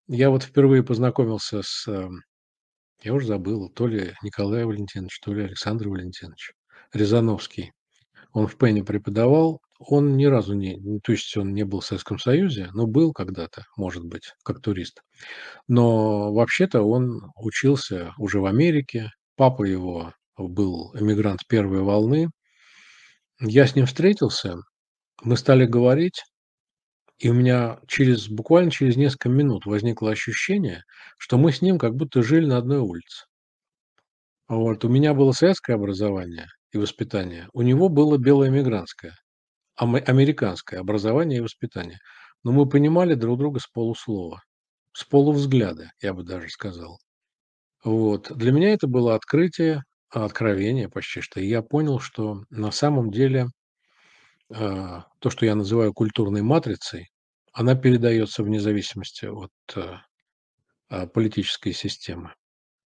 Я вот впервые познакомился с, я уже забыл, то ли Николай Валентинович, то ли Александр Валентинович Рязановский. Он в Пене преподавал. Он ни разу то есть он не был в Советском Союзе, но был когда-то, может быть, как турист. Но вообще-то он учился уже в Америке. Папа его был эмигрант первой волны. Я с ним встретился, мы стали говорить, и у меня буквально через несколько минут возникло ощущение, что мы с ним как будто жили на одной улице. Вот. У меня было советское образование и воспитание, у него было белое эмигрантское, американское образование и воспитание. Но мы понимали друг друга с полуслова, с полувзгляда, я бы даже сказал. Вот. Для меня это было открытие, откровение почти что. И я понял, что на самом деле то, что я называю культурной матрицей, она передается вне зависимости от политической системы.